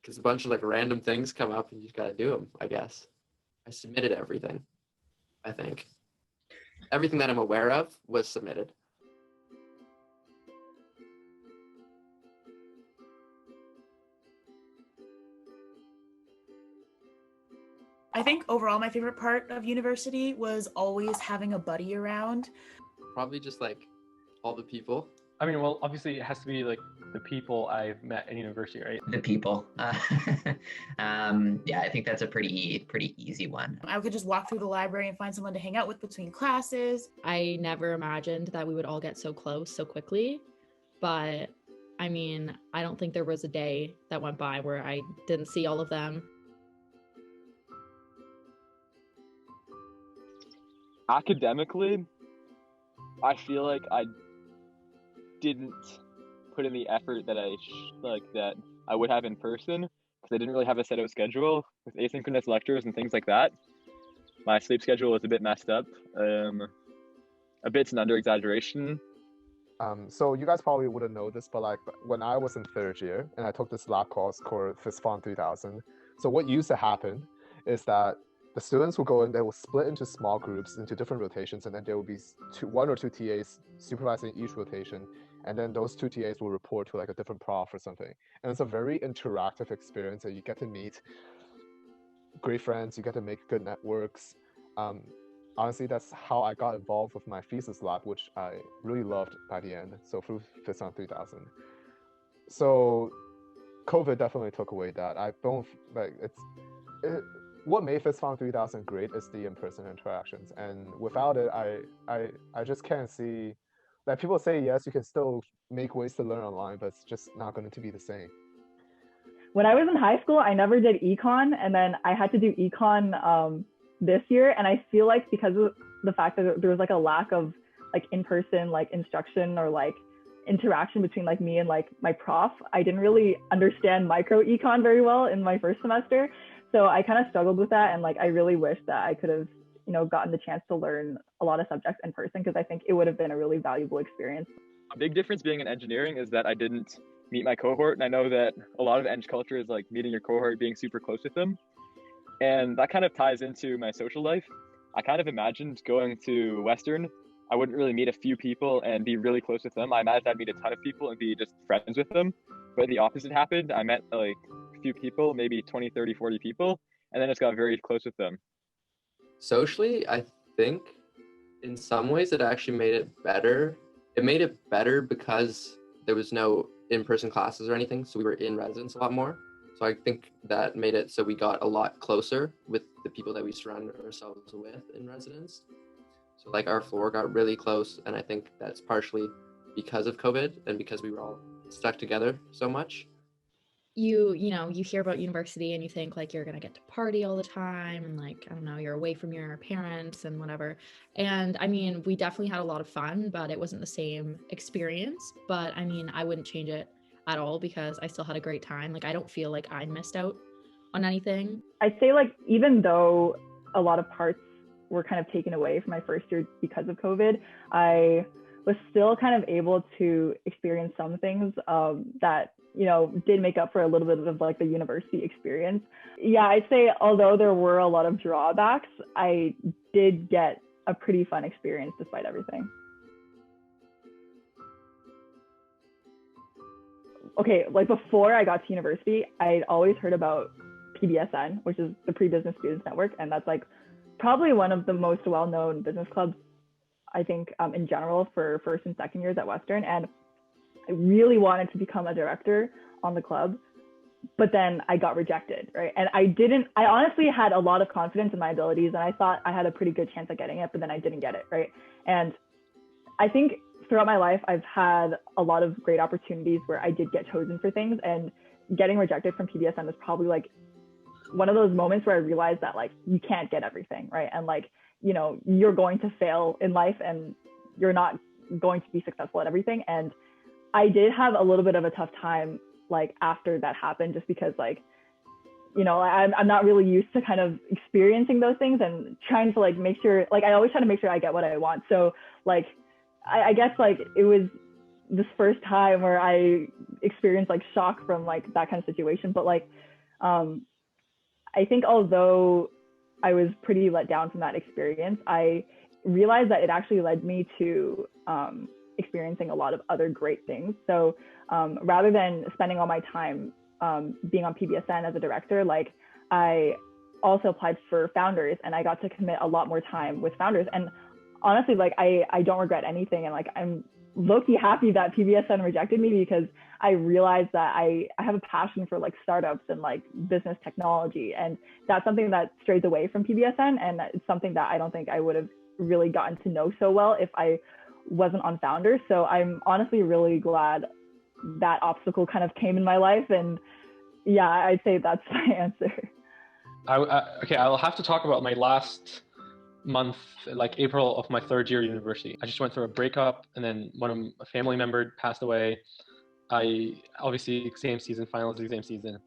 because a bunch of like random things come up and you just gotta do them, I guess. I submitted everything, I think. Everything that I'm aware of was submitted. I think overall my favorite part of university was always having a buddy around. Probably just like all the people. I mean, well, obviously it has to be like the people I've met in university, right? The people. Yeah, I think that's a pretty easy one. I could just walk through the library and find someone to hang out with between classes. I never imagined that we would all get so close so quickly, but I mean, I don't think there was a day that went by where I didn't see all of them. Academically, I feel like I didn't put in the effort that that I would have in person, because I didn't really have a set out schedule with asynchronous lectures and things like that. My sleep schedule was a bit messed up. A bit's an under exaggeration. So you guys probably wouldn't know this, but like when I was in third year and I took this lab course called FISFON 3000, so what used to happen is that the students will go in, they will split into small groups, into different rotations, and then there will be one or two TAs supervising each rotation, and then those two TAs will report to like a different prof or something. And it's a very interactive experience, and you get to meet great friends, you get to make good networks. Honestly, that's how I got involved with my thesis lab, which I really loved by the end, so through FISFON 3000. So COVID definitely took away that. I don't, like, what made FISFON 3000 great is the in-person interactions, and without it, I just can't see. Like, people say yes, you can still make ways to learn online, but it's just not going to be the same. When I was in high school, I never did econ, and then I had to do econ this year, and I feel like because of the fact that there was like a lack of like in-person like instruction or like interaction between like me and like my prof, I didn't really understand micro econ very well in my first semester. So I kind of struggled with that, and like I really wish that I could have, gotten the chance to learn a lot of subjects in person, because I think it would have been a really valuable experience. A big difference being in engineering is that I didn't meet my cohort, and I know that a lot of eng culture is like meeting your cohort, being super close with them, and that kind of ties into my social life. I kind of imagined going to Western, I wouldn't really meet a few people and be really close with them. I imagined I'd meet a ton of people and be just friends with them, but the opposite happened. I met like few people, maybe 20, 30, 40 people, and then just got very close with them. Socially, I think in some ways it actually made it better. It made it better because there was no in-person classes or anything, so we were in residence a lot more. So I think that made it so we got a lot closer with the people that we surrounded ourselves with in residence. So like our floor got really close, and I think that's partially because of COVID and because we were all stuck together so much. You hear about university and you think like you're gonna get to party all the time, and like, I don't know, you're away from your parents and whatever. And I mean, we definitely had a lot of fun, but it wasn't the same experience. But I mean, I wouldn't change it at all, because I still had a great time. Like, I don't feel like I missed out on anything. I'd say like, even though a lot of parts were kind of taken away from my first year because of COVID, I was still kind of able to experience some things that did make up for a little bit of like the university experience. Yeah, I'd say although there were a lot of drawbacks, I did get a pretty fun experience despite everything. Okay, like before I got to university, I'd always heard about PBSN, which is the Pre-Business Students Network, and that's like probably one of the most well-known business clubs, I think, in general for first and second years at Western. And I really wanted to become a director on the club, but then I got rejected, right? And I honestly had a lot of confidence in my abilities, and I thought I had a pretty good chance at getting it, but then I didn't get it, right? And I think throughout my life, I've had a lot of great opportunities where I did get chosen for things, and getting rejected from PBSN was probably like one of those moments where I realized that like, you can't get everything, right? And like, you're going to fail in life, and you're not going to be successful at everything. And I did have a little bit of a tough time like after that happened, just because like, I'm not really used to kind of experiencing those things and trying to like make sure, like I always try to make sure I get what I want. So like, I guess like it was this first time where I experienced like shock from like that kind of situation. But like, I think although I was pretty let down from that experience, I realized that it actually led me to experiencing a lot of other great things. So rather than spending all my time being on PBSN as a director, like I also applied for founders and I got to commit a lot more time with founders. And honestly, like I don't regret anything. And like I'm low-key happy that PBSN rejected me, because I realized that I have a passion for like startups and like business technology. And that's something that strays away from PBSN. And it's something that I don't think I would have really gotten to know so well if I wasn't on Founders. So I'm honestly really glad that obstacle kind of came in my life. And yeah, I'd say that's my answer. Okay, I'll have to talk about my last month, like April of my third year university. I just went through a breakup, and then a family member passed away. I obviously exam season, finals exam season.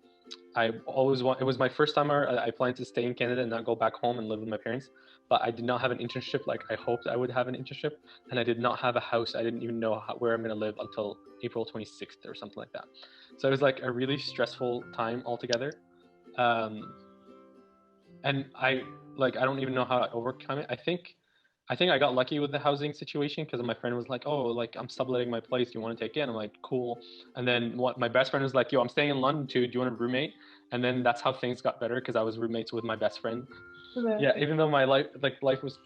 It was my first summer. I planned to stay in Canada and not go back home and live with my parents, but I did not have an internship like I hoped I would have an internship, and I did not have a house. I didn't even know where I'm going to live until April 26th or something like that. So it was like a really stressful time altogether. And I don't even know how I overcome it. I think I got lucky with the housing situation, because my friend was like, oh, like I'm subletting my place, do you want to take it? And I'm like, cool. And then my best friend was like, yo, I'm staying in London too, do you want a roommate? And then that's how things got better, because I was roommates with my best friend. Yeah, even though my life was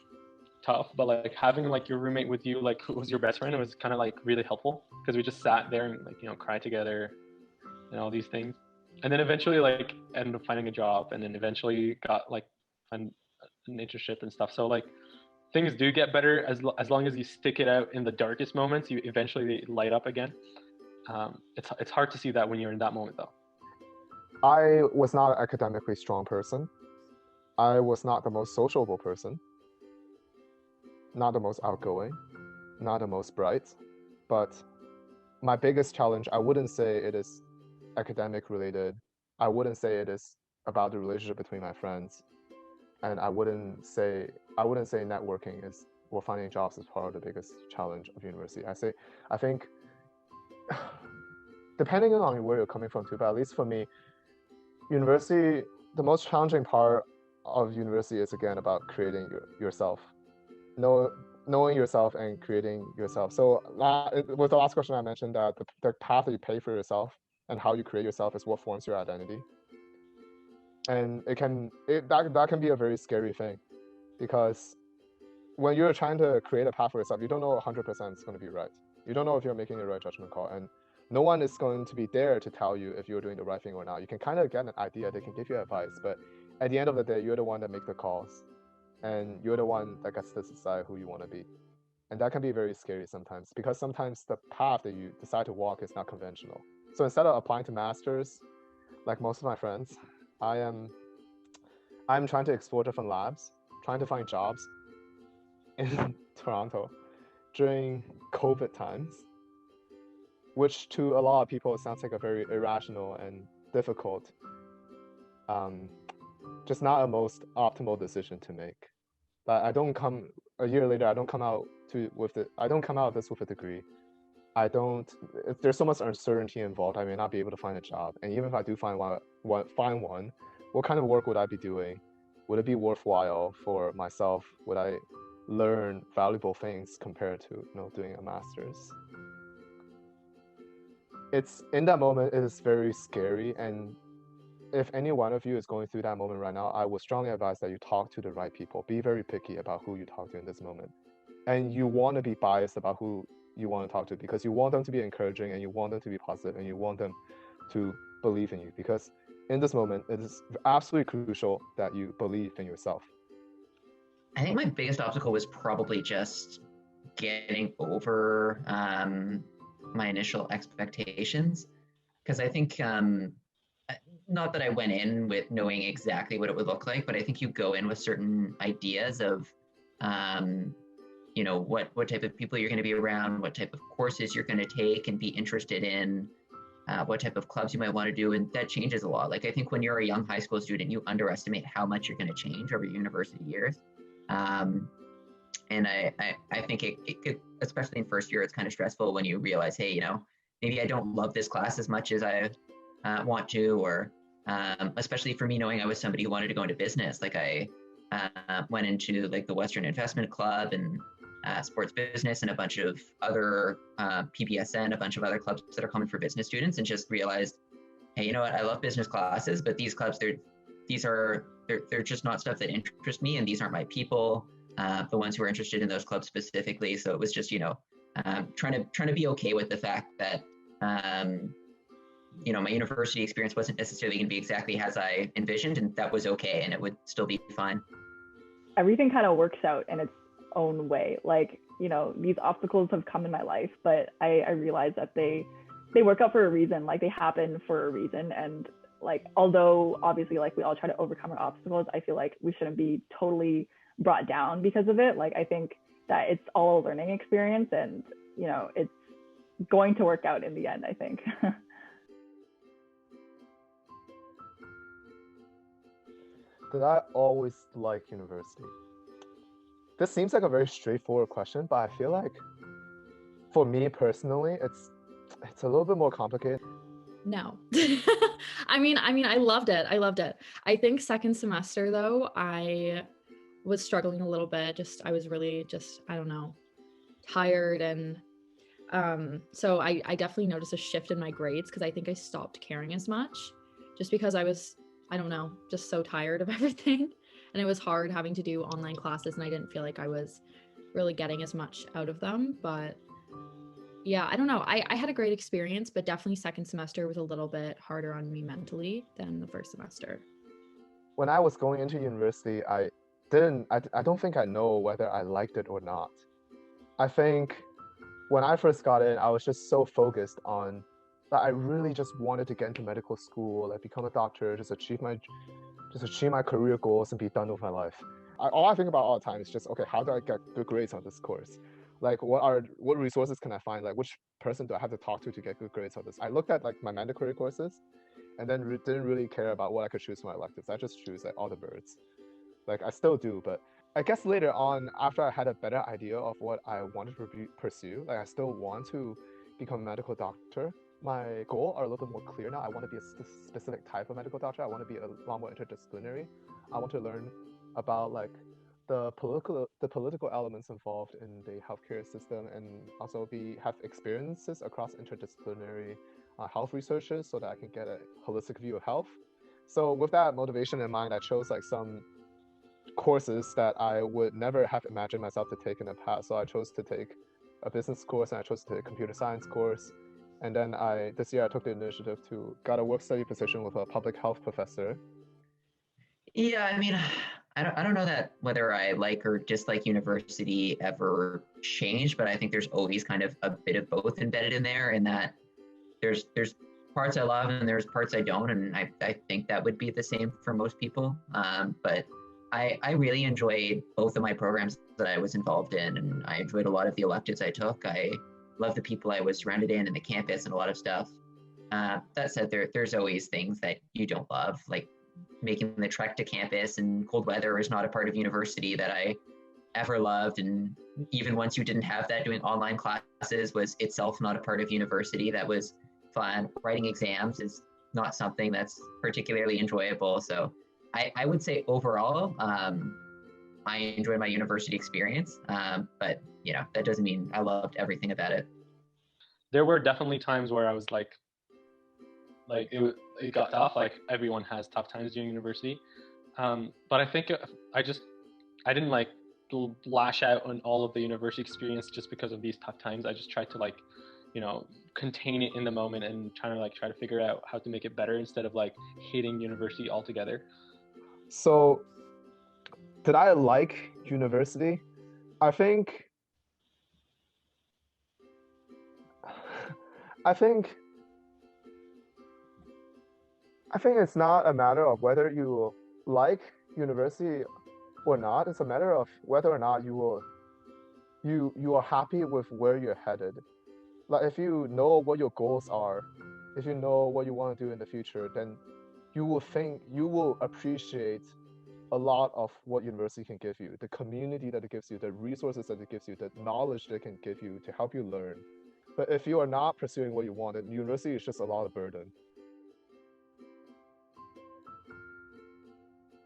tough, but like having like your roommate with you, like who was your best friend, it was kind of like really helpful, because we just sat there and like, you know, cried together and all these things. And then eventually like ended up finding a job, and then eventually got like an internship and stuff. So like things do get better as long as you stick it out in the darkest moments. You eventually light up again. It's hard to see that when you're in that moment though. I was not an academically strong person. I was not the most sociable person, not the most outgoing, not the most bright. But my biggest challenge, I wouldn't say it is academic related. I wouldn't say it is about the relationship between my friends. And I wouldn't say networking is, or finding jobs is part of the biggest challenge of university. I think depending on where you're coming from too, but at least for me, university, the most challenging part of university is again about creating yourself, knowing yourself and creating yourself. So with the last question I mentioned, that the path that you pay for yourself and how you create yourself is what forms your identity. And that can be a very scary thing, because when you're trying to create a path for yourself, you don't know 100% it's going to be right. You don't know if you're making the right judgment call, and no one is going to be there to tell you if you're doing the right thing or not. You can kind of get an idea, they can give you advice, but at the end of the day, you're the one that makes the calls, and you're the one that gets to decide who you want to be. And that can be very scary sometimes, because sometimes the path that you decide to walk is not conventional. So instead of applying to masters, like most of my friends, I'm trying to explore different labs, trying to find jobs in Toronto during COVID times, which to a lot of people sounds like a very irrational and difficult, just not a most optimal decision to make. But a year later, I don't come out of this with a degree. There's so much uncertainty involved. I may not be able to find a job. And even if I do find one, what kind of work would I be doing? Would it be worthwhile for myself? Would I learn valuable things compared to, doing a master's? It's in that moment, it is very scary. And if any one of you is going through that moment right now, I would strongly advise that you talk to the right people. Be very picky about who you talk to in this moment. And you want to be biased about who you want to talk to, because you want them to be encouraging, and you want them to be positive, and you want them to believe in you, because in this moment, it is absolutely crucial that you believe in yourself. I think my biggest obstacle was probably just getting over my initial expectations, because I think, not that I went in with knowing exactly what it would look like, but I think you go in with certain ideas of, what type of people you're going to be around, what type of courses you're going to take and be interested in, what type of clubs you might want to do. And that changes a lot. Like, I think when you're a young high school student, you underestimate how much you're going to change over university years. And I think it could, especially in first year, it's kind of stressful when you realize, hey, maybe I don't love this class as much as I want to, or especially for me, knowing I was somebody who wanted to go into business. Like I went into like the Western Investment Club and sports business and a bunch of other PBSN, a bunch of other clubs that are common for business students, and just realized, hey, you know what? I love business classes, but these clubs, they're just not stuff that interest me, and these aren't my people. The ones who are interested in those clubs specifically. So it was just, trying to be okay with the fact that, my university experience wasn't necessarily going to be exactly as I envisioned, and that was okay, and it would still be fine. Everything kind of works out in its own way. Like, these obstacles have come in my life, but I realize that they work out for a reason. Like, they happen for a reason. And like, although obviously like we all try to overcome our obstacles, I feel like we shouldn't be totally brought down because of it. Like, I think that it's all a learning experience, and it's going to work out in the end, I think. Did I always like university? This seems like a very straightforward question, but I feel like for me personally, it's a little bit more complicated. No. I mean, I loved it. I think second semester though, I was struggling a little bit. I was really I don't know, tired. And so I definitely noticed a shift in my grades because I think I stopped caring as much just because I was, I don't know, just so tired of everything. And it was hard having to do online classes, and I didn't feel like I was really getting as much out of them. But yeah, I don't know. I had a great experience, but definitely second semester was a little bit harder on me mentally than the first semester. When I was going into university, I don't think I know whether I liked it or not. I think when I first got in, I was just so focused on that I really just wanted to get into medical school, like become a doctor, just achieve my career goals and be done with my life. All I think about all the time is just, okay, how do I get good grades on this course? Like, what resources can I find? Like, which person do I have to talk to get good grades on this? I looked at like my mandatory courses, and then didn't really care about what I could choose for my electives. I just choose like all the birds. Like, I still do, but I guess later on, after I had a better idea of what I wanted to pursue, like I still want to become a medical doctor. My goals are a little bit more clear now. I want to be a specific type of medical doctor. I want to be a lot more interdisciplinary. I want to learn about like the political elements involved in the healthcare system, and also have experiences across interdisciplinary health researches so that I can get a holistic view of health. So with that motivation in mind, I chose like some courses that I would never have imagined myself to take in the past. So I chose to take a business course, and I chose to take a computer science course. And then this year I took the initiative to got a work study position with a public health professor. Yeah, I mean, I don't know that whether I like or dislike university ever changed, but I think there's always kind of a bit of both embedded in there, in that there's parts I love and there's parts I don't, and I think that would be the same for most people. But I really enjoyed both of my programs that I was involved in, and I enjoyed a lot of the electives I took. I love the people I was surrounded in and the campus and a lot of stuff. That said, there's always things that you don't love, like making the trek to campus in cold weather is not a part of university that I ever loved. And even once you didn't have that, doing online classes was itself not a part of university that was fun. Writing exams is not something that's particularly enjoyable. So I would say overall, I enjoyed my university experience, but that doesn't mean I loved everything about it. There were definitely times where I was like it got tough. Like everyone has tough times during university, but I think I didn't like lash out on all of the university experience just because of these tough times. I just tried to contain it in the moment and try to figure out how to make it better instead of like hating university altogether. So did I like university? I think it's not a matter of whether you like university or not. It's a matter of whether or not you are happy with where you're headed. Like, if you know what your goals are, if you know what you want to do in the future, then you will appreciate a lot of what university can give you, the community that it gives you, the resources that it gives you, the knowledge that it can give you to help you learn. But if you are not pursuing what you want, then university is just a lot of burden.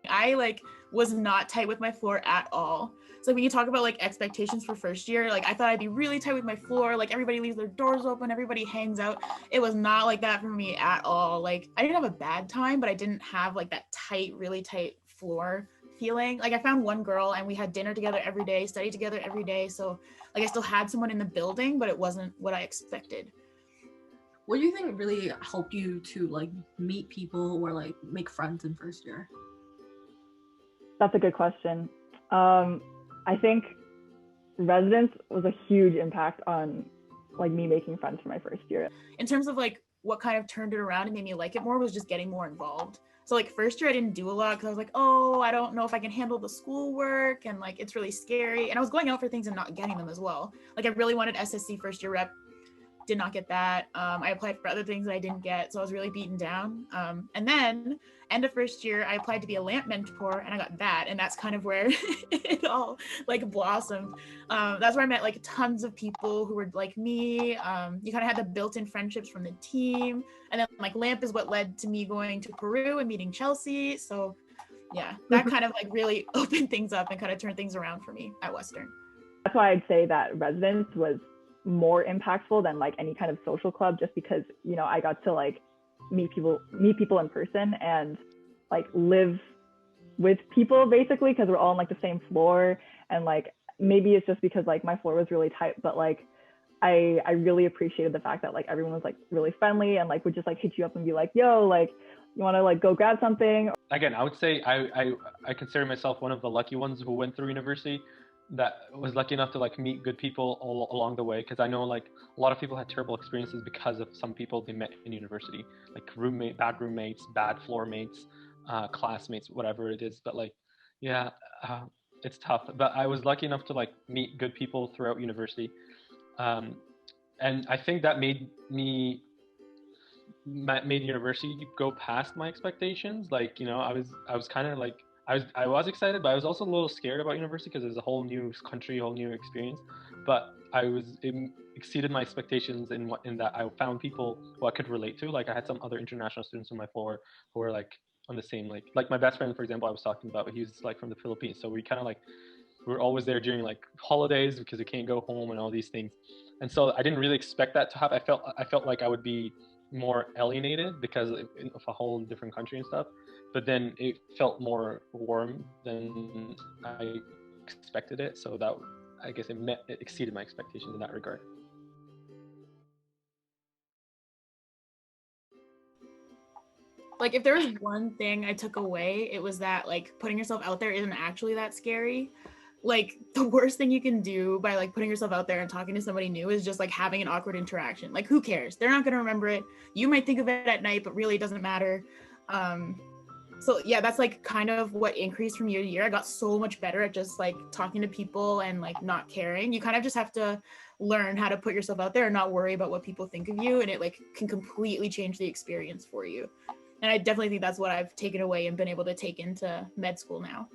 I was not tight with my floor at all. So when you talk about expectations for first year, I thought I'd be really tight with my floor. Everybody leaves their doors open, everybody hangs out. It was not like that for me at all. I didn't have a bad time, but I didn't have that tight, really tight floor feeling. I found one girl and we had dinner together every day, studied together every day. So I still had someone in the building, but it wasn't what I expected. What do you think really helped you to meet people or make friends in first year? That's a good question. I think residence was a huge impact on me making friends for my first year. In terms of what kind of turned it around and made me like it more was just getting more involved. So first year I didn't do a lot because I was oh, I don't know if I can handle the schoolwork and it's really scary. And I was going out for things and not getting them as well. I really wanted SSC first year rep, did not get that. I applied for other things that I didn't get, so I was really beaten down. And then end of first year, I applied to be a LAMP mentor and I got that. And that's kind of where it all blossomed. That's where I met tons of people who were like me. You kind of had the built-in friendships from the team. And then LAMP is what led to me going to Peru and meeting Chelsea. So yeah, that kind of really opened things up and kind of turned things around for me at Western. That's why I'd say that residence was more impactful than any kind of social club, just because I got to meet people in person and live with people basically, because we're all on the same floor. And maybe it's just because my floor was really tight, but I really appreciated the fact that everyone was really friendly and would just hit you up and be yo, you want to go grab something. Again, I would say I consider myself one of the lucky ones who went through university, that was lucky enough to meet good people all along the way, because I know a lot of people had terrible experiences because of some people they met in university, bad roommates, bad floor mates, classmates, whatever it is. But it's tough. But I was lucky enough to meet good people throughout university, and I think that made university go past my expectations. I was kind of I was excited, but I was also a little scared about university because it was a whole new country, whole new experience. But it exceeded my expectations in that I found people who I could relate to. I had some other international students on my floor who were on the same like my best friend, for example, I was talking about. He was from the Philippines, so we kind of we were always there during holidays because we can't go home and all these things. And so I didn't really expect that to happen. I felt like I would be more alienated because of a whole different country and stuff. But then it felt more warm than I expected it. So that, I guess it exceeded my expectations in that regard. If there was one thing I took away, it was that putting yourself out there isn't actually that scary. The worst thing you can do by putting yourself out there and talking to somebody new is just having an awkward interaction. Who cares? They're not going to remember it. You might think of it at night, but really it doesn't matter. So yeah, that's kind of what increased from year to year. I got so much better at just talking to people and not caring. You kind of just have to learn how to put yourself out there and not worry about what people think of you, and it can completely change the experience for you. And I definitely think that's what I've taken away and been able to take into med school now.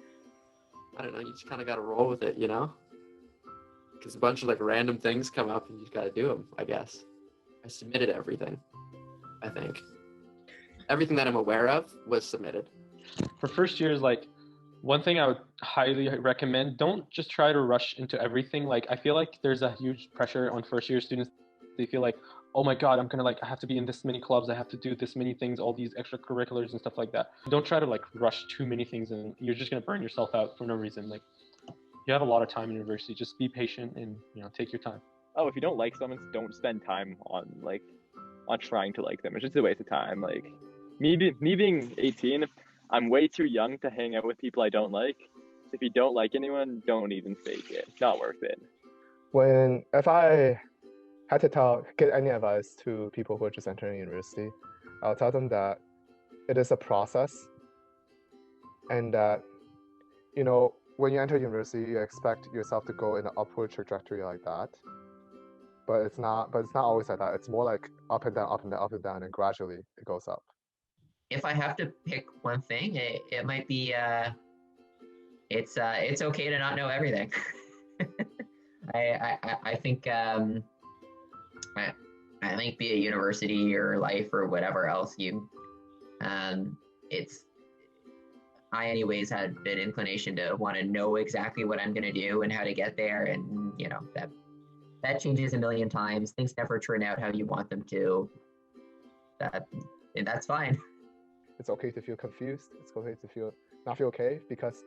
I don't know, you just kind of got to roll with it, because a bunch of random things come up and you just got to do them, I guess. I submitted everything, I think. Everything that I'm aware of was submitted. For first years, one thing I would highly recommend, don't just try to rush into everything. I feel like there's a huge pressure on first year students. They feel oh my God, I'm gonna I have to be in this many clubs, I have to do this many things, all these extracurriculars and stuff like that. Don't try to rush too many things and you're just gonna burn yourself out for no reason. You have a lot of time in university. Just be patient and take your time. Oh, if you don't like someone, don't spend time on on trying to like them. It's just a waste of time. Me being 18, I'm way too young to hang out with people I don't like. So if you don't like anyone, don't even fake it. It's not worth it. If I had to get any advice to people who are just entering university, I'll tell them that it is a process, and that when you enter university, you expect yourself to go in an upward trajectory like that, but it's not always like that. It's more up and down, up and down, up and down, and gradually it goes up. If I have to pick one thing, it might be it's okay to not know everything. I think I think be it university or life or whatever else it's I anyways had an inclination to want to know exactly what I'm gonna do and how to get there, and that changes a million times. Things never turn out how you want them to. And that's fine. It's okay to feel confused. It's okay to not feel okay, because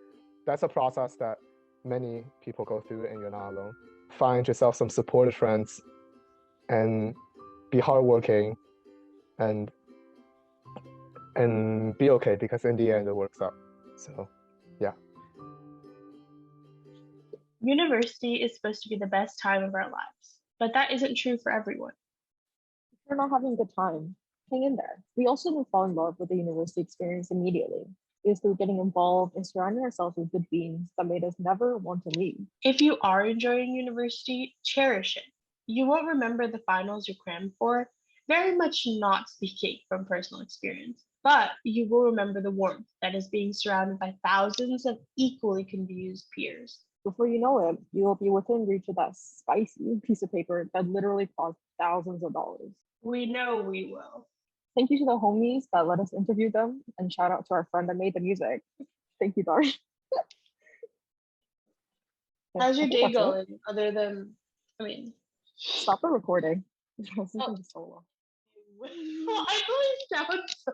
that's a process that many people go through, and you're not alone. Find yourself some supportive friends and be hardworking and be okay, because in the end it works out. So yeah. University is supposed to be the best time of our lives, but that isn't true for everyone. If you're not having a good time, hang in there. We also didn't fall in love with the university experience immediately. It was through getting involved and surrounding ourselves with good beings that made us never want to leave. If you are enjoying university, cherish it. You won't remember the finals you crammed for, very much not speaking from personal experience, but you will remember the warmth that is being surrounded by thousands of equally confused peers. Before you know it, you will be within reach of that spicy piece of paper that literally cost thousands of dollars. We know we will. Thank you to the homies that let us interview them, and shout out to our friend that made the music. Thank you, Darsh. How's your day going? Other than, Stop the recording. Well, I really sound so